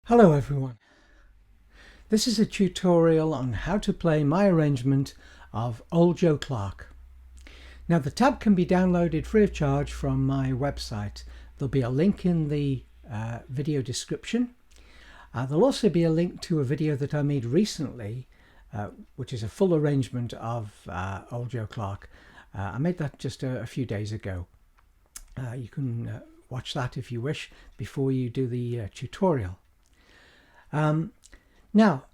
Hello everyone. This is a tutorial on how to play my arrangement of Old Joe Clark. Now the tab can be downloaded free of charge from my website. There'll be a link in the video description. There'll also be a link to a video that I made recently which is a full arrangement of Old Joe Clark. I made that just a few days ago. You can watch that if you wish before you do the tutorial. Now,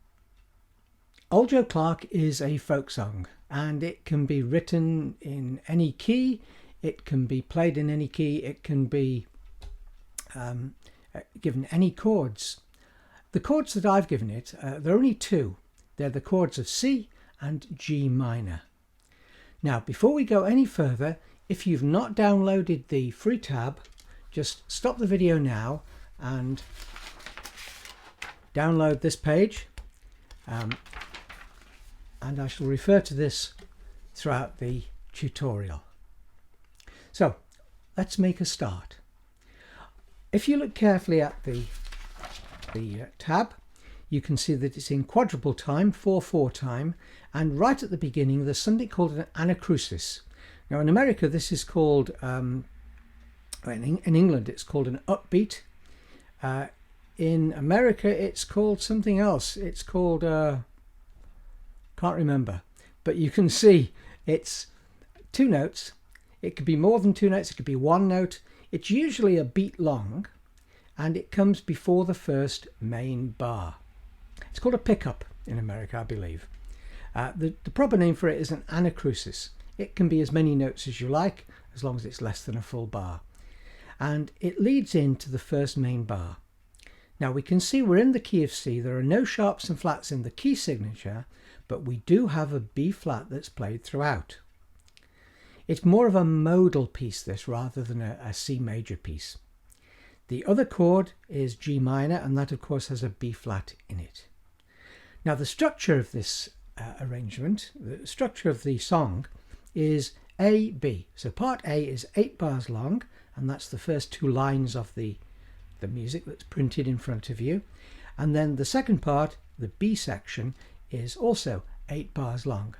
Old Joe Clark is a folk song, and it can be written in any key, it can be played in any key, it can be given any chords. The chords that I've given it, there are only two. They're the chords of C and G minor. Now, before we go any further, if you've not downloaded the free tab, just stop the video now and download this page, and I shall refer to this throughout the tutorial. So let's make a start. If you look carefully at the tab, you can see that it's in quadruple time, 4/4 time, and right at the beginning there's something called an anacrusis. Now in America this is called, in England it's called an upbeat. In America it's called something else. It's called, can't remember, but you can see it's two notes. It could be more than two notes, it could be one note. It's usually a beat long, and it comes before the first main bar. It's called a pickup in America, I believe. The proper name for it is an anacrusis. It can be as many notes as you like, as long as it's less than a full bar. And it leads into the first main bar. Now we can see we're in the key of C. There are no sharps and flats in the key signature, but we do have a B flat that's played throughout. It's more of a modal piece, this, rather than a C major piece. The other chord is G minor, and that of course has a B flat in it. Now the structure of this arrangement, the structure of the song, is A, B. So part A is 8 bars long, and that's the first two lines of the music that's printed in front of you. And then the second part, the B section, is also 8 bars long.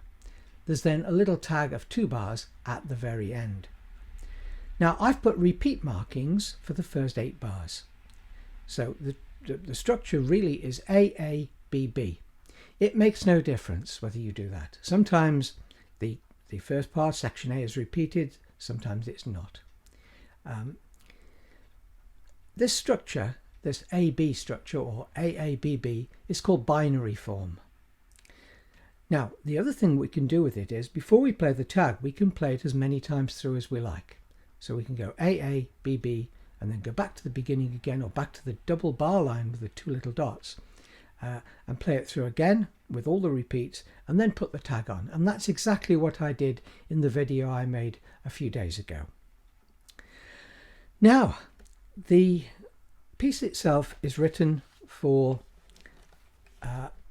There's then a little tag of 2 bars at the very end. Now I've put repeat markings for the first 8 bars. So the structure really is A, A, B, B. It makes no difference whether you do that. Sometimes the first part, section A, is repeated, sometimes it's not. This structure, this AB structure, or AABB, is called binary form. Now, the other thing we can do with it is, before we play the tag, we can play it as many times through as we like. So we can go AABB, and then go back to the beginning again, or back to the double bar line with the 2 little dots, and play it through again with all the repeats, and then put the tag on. And that's exactly what I did in the video I made a few days ago. Now, the piece itself is written for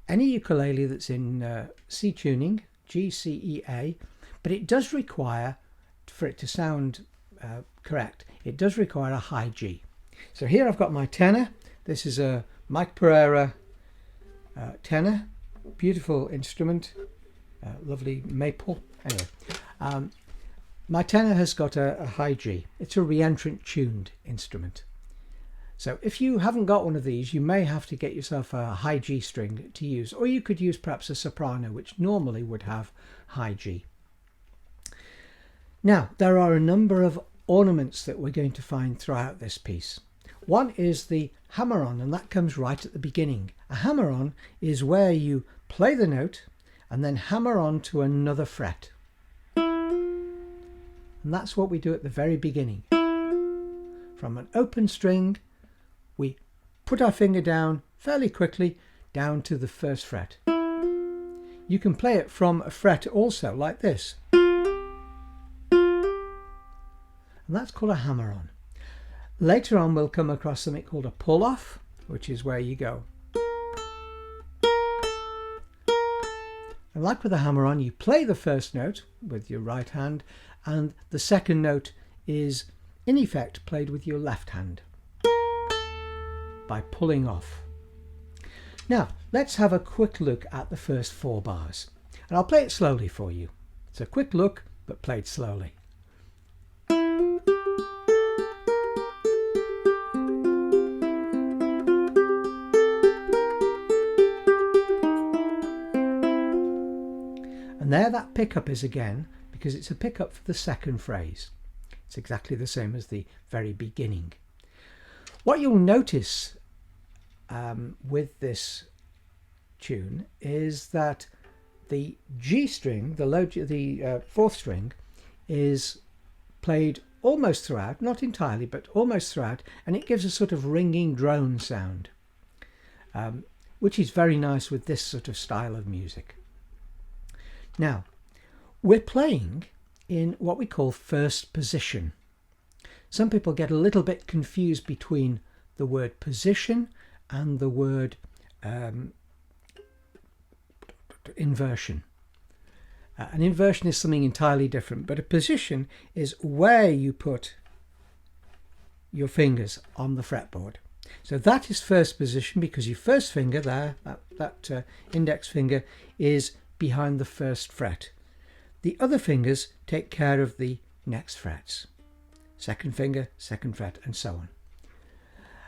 any ukulele that's in C tuning, G, C, E, A, but it does require, for it to sound correct, it does require a high G. So here I've got my tenor. This is a Mike Pereira tenor, beautiful instrument, lovely maple. Anyway, my tenor has got a high G. It's a reentrant tuned instrument. So if you haven't got one of these, you may have to get yourself a high G string to use, or you could use perhaps a soprano, which normally would have high G. Now, there are a number of ornaments that we're going to find throughout this piece. One is the hammer-on, and that comes right at the beginning. A hammer-on is where you play the note and then hammer on to another fret. And that's what we do at the very beginning. From an open string, we put our finger down fairly quickly down to the first fret. You can play it from a fret also, like this. And that's called a hammer-on. Later on we'll come across something called a pull-off, which is where you go. And like with a hammer-on, you play the first note with your right hand, and the second note is in effect played with your left hand by pulling off. Now let's have a quick look at the first 4 bars, and I'll play it slowly for you. It's a quick look, but played slowly. And there that pickup is again, because it's a pickup for the second phrase. It's exactly the same as the very beginning. What you'll notice with this tune is that the G string, the 4th string, is played almost throughout, not entirely, but almost throughout, and it gives a sort of ringing drone sound, which is very nice with this sort of style of music. Now, we're playing in what we call first position. Some people get a little bit confused between the word position and the word inversion. An inversion is something entirely different, but a position is where you put your fingers on the fretboard. So that is first position, because your first finger there, that index finger, is behind the first fret. The other fingers take care of the next frets. Second finger, second fret, and so on.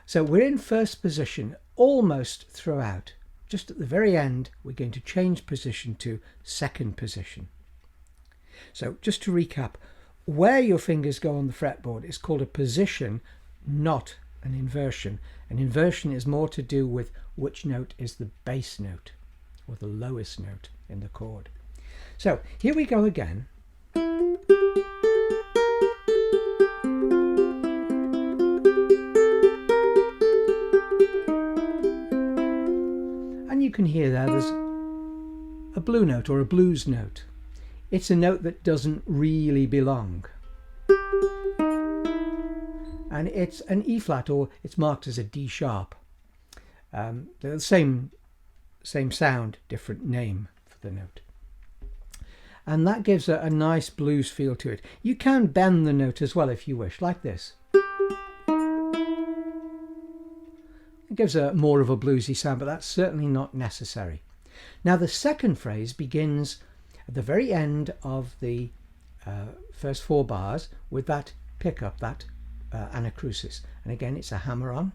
So we're in first position almost throughout. Just at the very end, we're going to change position to second position. So just to recap, where your fingers go on the fretboard is called a position, not an inversion. An inversion is more to do with which note is the bass note or the lowest note in the chord. So here we go again. And you can hear there's a blue note or a blues note. It's a note that doesn't really belong. And it's an E flat, or it's marked as a D sharp. They're the same sound, different name for the note. And that gives a nice blues feel to it. You can bend the note as well if you wish, like this. It gives more of a bluesy sound, but that's certainly not necessary. Now the second phrase begins at the very end of the first 4 bars with that pickup, that anacrusis. And again, it's a hammer on.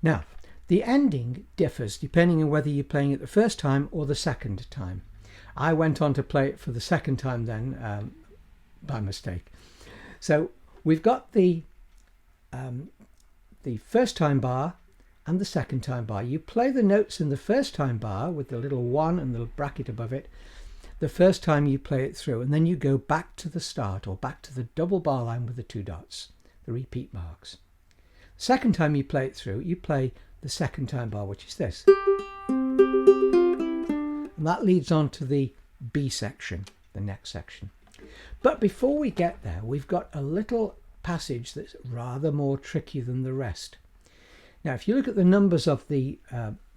Now, the ending differs depending on whether you're playing it the first time or the second time. I went on to play it for the second time then, by mistake. So we've got the first time bar and the second time bar. You play the notes in the first time bar with the little 1 and the bracket above it the first time you play it through, and then you go back to the start or back to the double bar line with the 2 dots, the repeat marks. Second time you play it through, you play the second time bar, which is this. And that leads on to the B section, the next section. But before we get there, we've got a little passage that's rather more tricky than the rest. Now, if you look at the numbers of the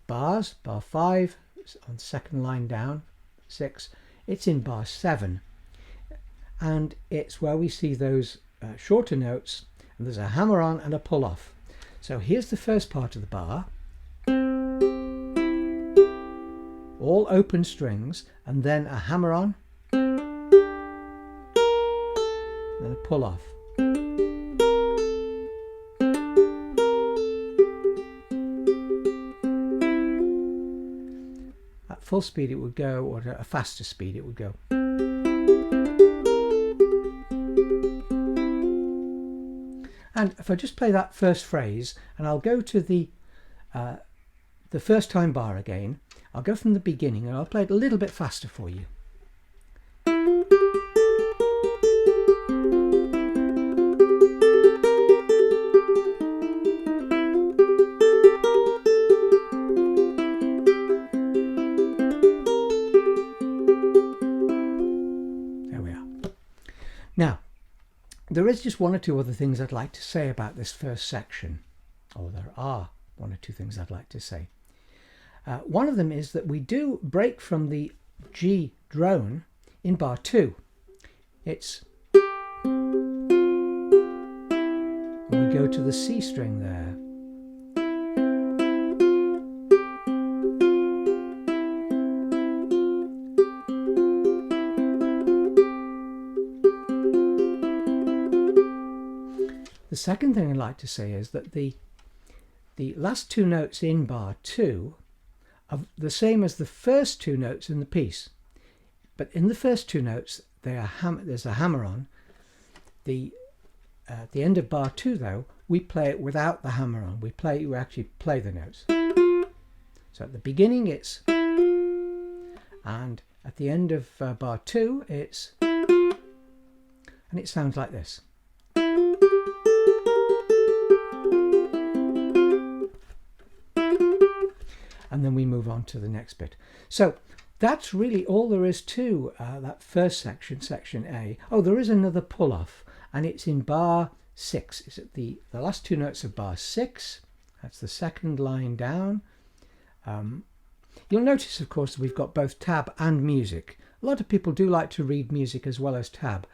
bars, bar 5 on the second line down, 6, it's in bar 7. And it's where we see those shorter notes, and there's a hammer on and a pull off. So here's the first part of the bar, all open strings, and then a hammer on, then a pull off. At full speed it would go, or at a faster speed it would go. And if I just play that first phrase, and I'll go to the first time bar again, I'll go from the beginning and I'll play it a little bit faster for you. There we are. Now, there is just 1 or 2 other things I'd like to say about this first section, or there are 1 or 2 things I'd like to say. One of them is that we do break from the G drone in bar 2, it's, we go to the C string there. The second thing I'd like to say is that the last two notes in bar 2 are the same as the first two notes in the piece, but in the first two notes there's a hammer on. At the end of bar 2 though, we play it without the hammer on. We actually play the notes. So at the beginning it's, and at the end of bar 2 it's, and it sounds like this. And then we move on to the next bit. So that's really all there is to that first section, section A. Oh, there is another pull-off, and it's in bar 6. It's at the last two notes of bar 6. That's the second line down. You'll notice, of course, that we've got both tab and music. A lot of people do like to read music as well as tab.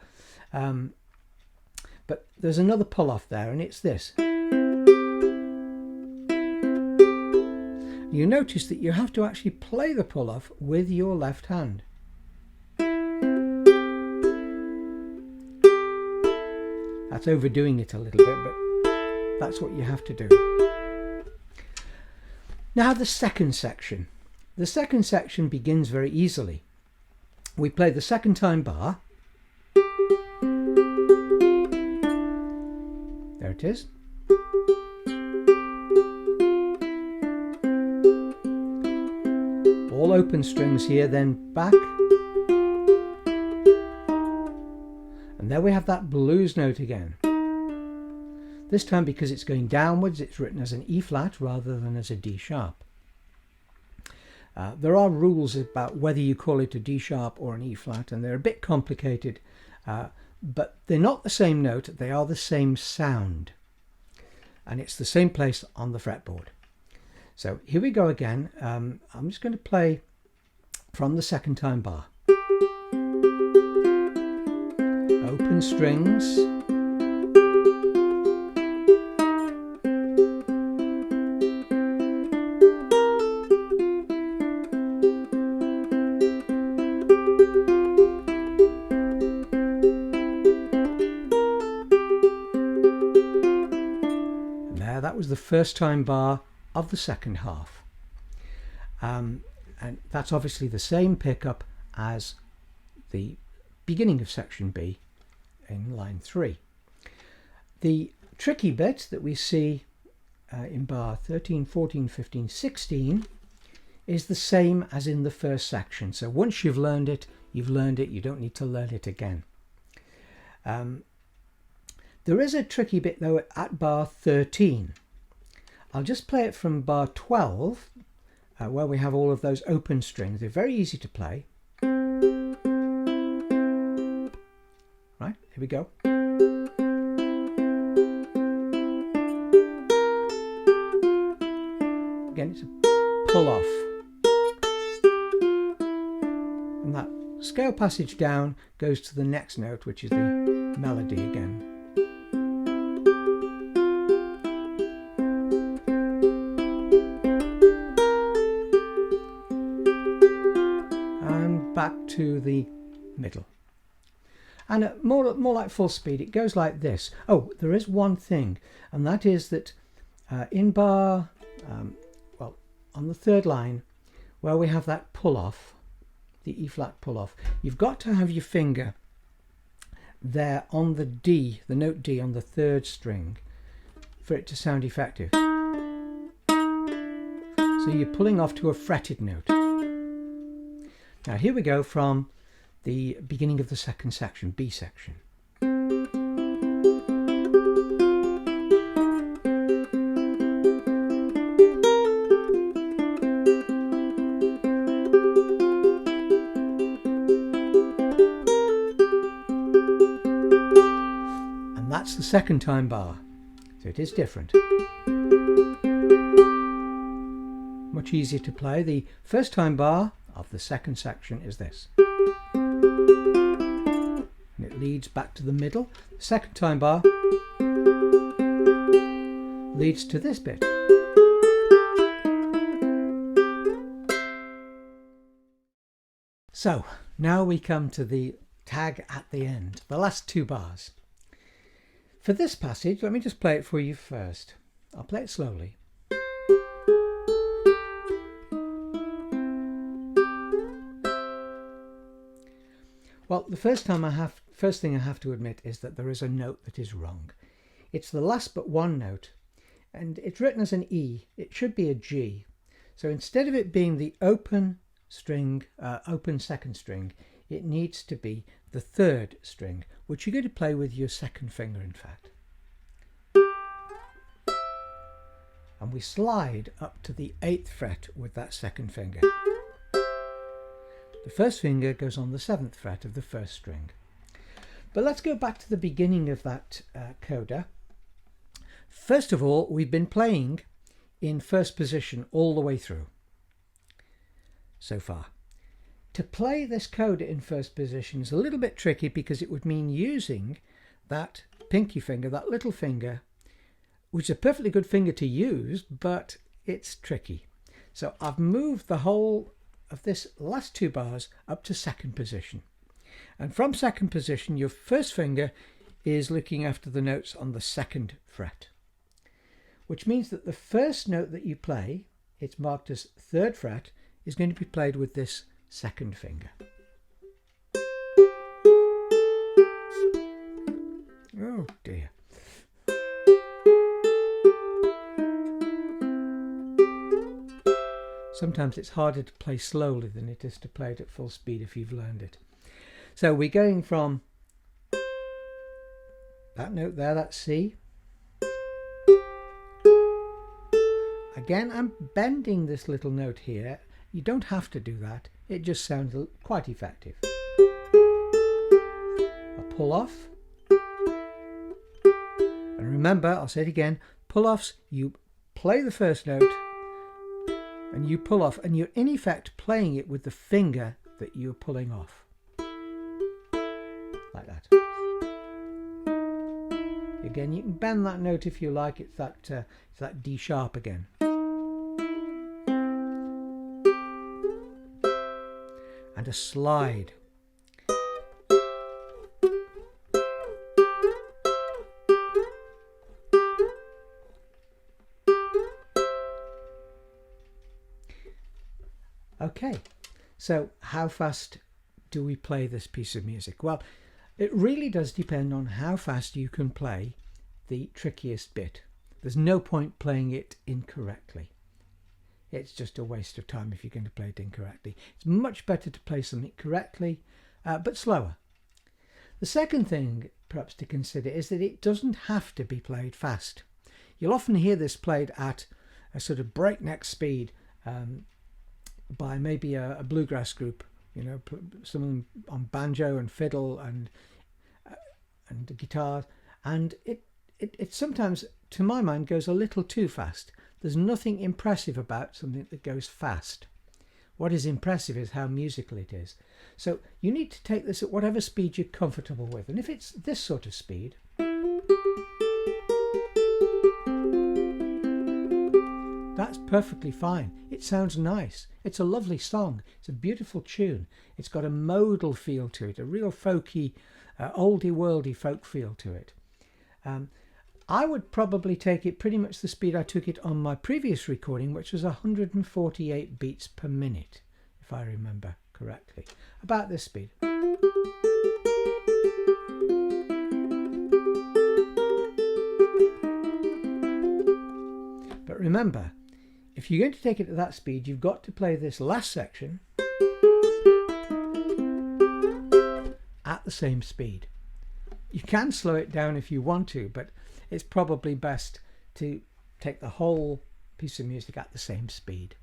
But there's another pull-off there, and it's this. You notice that you have to actually play the pull-off with your left hand. That's overdoing it a little bit, but that's what you have to do. Now the second section. The second section begins very easily. We play the second time bar. There it is. All open strings here, then back. And there we have that blues note again. This time, because it's going downwards, it's written as an E flat rather than as a D sharp. There are rules about whether you call it a D sharp or an E flat, and they're a bit complicated, but they're not the same note, they are the same sound. And it's the same place on the fretboard. So here we go again. I'm just going to play from the second time bar. Open strings. And there, that was the first time bar of the second half, and that's obviously the same pickup as the beginning of section B in line 3. The tricky bit that we see in bar 13, 14, 15, 16 is the same as in the first section. So once you've learned it, you've learned it. You don't need to learn it again. There is a tricky bit though at bar 13. I'll just play it from bar 12, where we have all of those open strings. They're very easy to play. Right, here we go. Again, it's a pull off. And that scale passage down goes to the next note, which is the melody again. Back to the middle, and more like full speed it goes like this. Oh, there is one thing, and that is that in bar well, on the third line where we have that pull off, the E flat pull off, you've got to have your finger there on the D, the note D on the third string, for it to sound effective. So you're pulling off to a fretted note. Now here we go from the beginning of the second section, B section. And that's the second time bar, so it is different. Much easier to play. The first time bar of the second section is this. And it leads back to the middle. The second time bar leads to this bit. So now we come to the tag at the end, the last two bars. For this passage, let me just play it for you first. I'll play it slowly. Well, the first thing I have to admit is that there is a note that is wrong. It's the last but one note, and it's written as an E. It should be a G. So instead of it being the open string, open second string, it needs to be the third string, which you're going to play with your second finger, in fact. And we slide up to the 8th fret with that second finger. The first finger goes on the 7th fret of the first string. But let's go back to the beginning of that coda. First of all, we've been playing in first position all the way through so far. To play this coda in first position is a little bit tricky because it would mean using that pinky finger, that little finger, which is a perfectly good finger to use, but it's tricky. So I've moved the whole of this last two bars up to second position. And from second position, your first finger is looking after the notes on the 2nd fret, which means that the first note that you play, it's marked as 3rd fret, is going to be played with this second finger. Oh dear. Sometimes it's harder to play slowly than it is to play it at full speed if you've learned it. So we're going from that note there, that's C. Again, I'm bending this little note here. You don't have to do that. It just sounds quite effective. A pull off. And remember, I'll say it again, pull offs, you play the first note and you pull off, and you're in effect playing it with the finger that you're pulling off. Like that. Again, you can bend that note if you like. It's that D sharp again. And a slide. Okay, so how fast do we play this piece of music? Well, it really does depend on how fast you can play the trickiest bit. There's no point playing it incorrectly. It's just a waste of time if you're going to play it incorrectly. It's much better to play something correctly, but slower. The second thing perhaps to consider is that it doesn't have to be played fast. You'll often hear this played at a sort of breakneck speed by maybe a bluegrass group, you know, someone on banjo and fiddle and guitar, and it sometimes, to my mind, goes a little too fast. There's nothing impressive about something that goes fast. What is impressive is how musical it is. So you need to take this at whatever speed you're comfortable with, and if it's this sort of speed, that's perfectly fine. It sounds nice. It's a lovely song. It's a beautiful tune. It's got a modal feel to it, a real folky, oldie worldy folk feel to it. I would probably take it pretty much the speed I took it on my previous recording, which was 148 beats per minute, if I remember correctly. About this speed. But remember, if you're going to take it at that speed, you've got to play this last section at the same speed. You can slow it down if you want to, but it's probably best to take the whole piece of music at the same speed.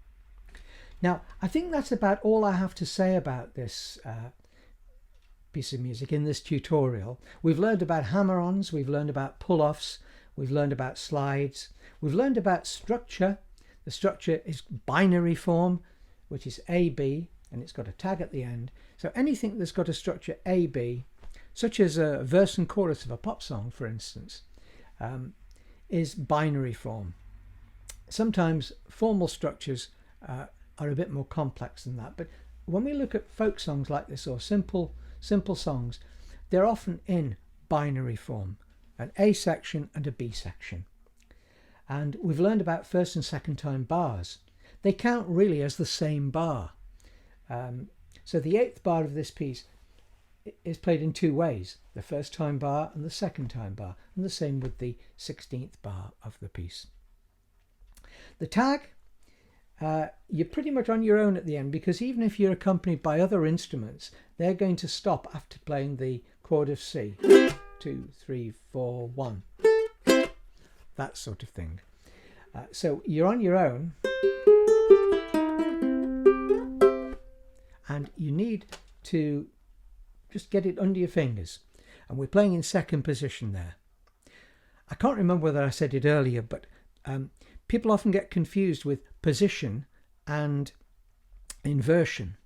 Now, I think that's about all I have to say about this piece of music in this tutorial. We've learned about hammer-ons, we've learned about pull-offs, we've learned about slides, we've learned about structure. The structure is binary form, which is A, B. and it's got a tag at the end. So anything that's got a structure A, B, such as a verse and chorus of a pop song, for instance, is binary form. Sometimes formal structures are a bit more complex than that, but when we look at folk songs like this, or simple songs, they're often in binary form, an A section and a B section. And we've learned about first and second time bars. They count really as the same bar. So the 8th bar of this piece is played in two ways, the first time bar and the second time bar, and the same with the 16th bar of the piece. The tag, you're pretty much on your own at the end, because even if you're accompanied by other instruments, they're going to stop after playing the chord of C. 2, 3, 4, 1. That sort of thing. So you're on your own, and you need to just get it under your fingers. And we're playing in second position there. I can't remember whether I said it earlier, but people often get confused with position and inversion.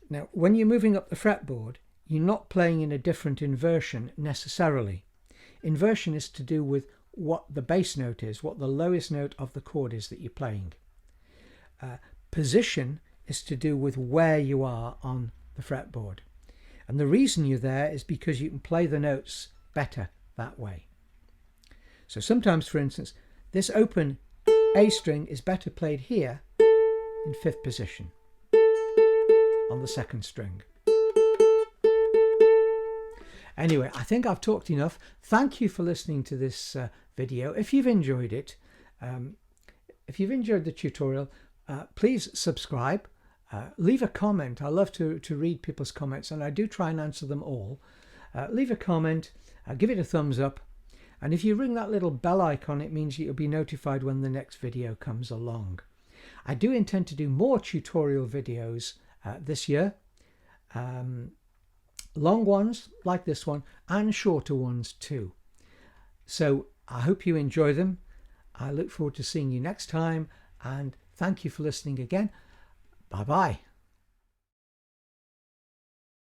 Now, when you're moving up the fretboard, you're not playing in a different inversion necessarily. Inversion is to do with what the bass note is, what the lowest note of the chord is that you're playing. Position is to do with where you are on the fretboard. And the reason you're there is because you can play the notes better that way. So sometimes, for instance, this open A string is better played here in 5th position on the 2nd string. Anyway, I think I've talked enough. Thank you for listening to this video. If you've enjoyed it, if you've enjoyed the tutorial, please subscribe. Leave a comment. I love to read people's comments, and I do try and answer them all. Leave a comment, give it a thumbs up, and if you ring that little bell icon, it means you'll be notified when the next video comes along. I do intend to do more tutorial videos this year. Long ones like this one, and shorter ones too. So I hope you enjoy them. I look forward to seeing you next time, and thank you for listening again. Bye bye.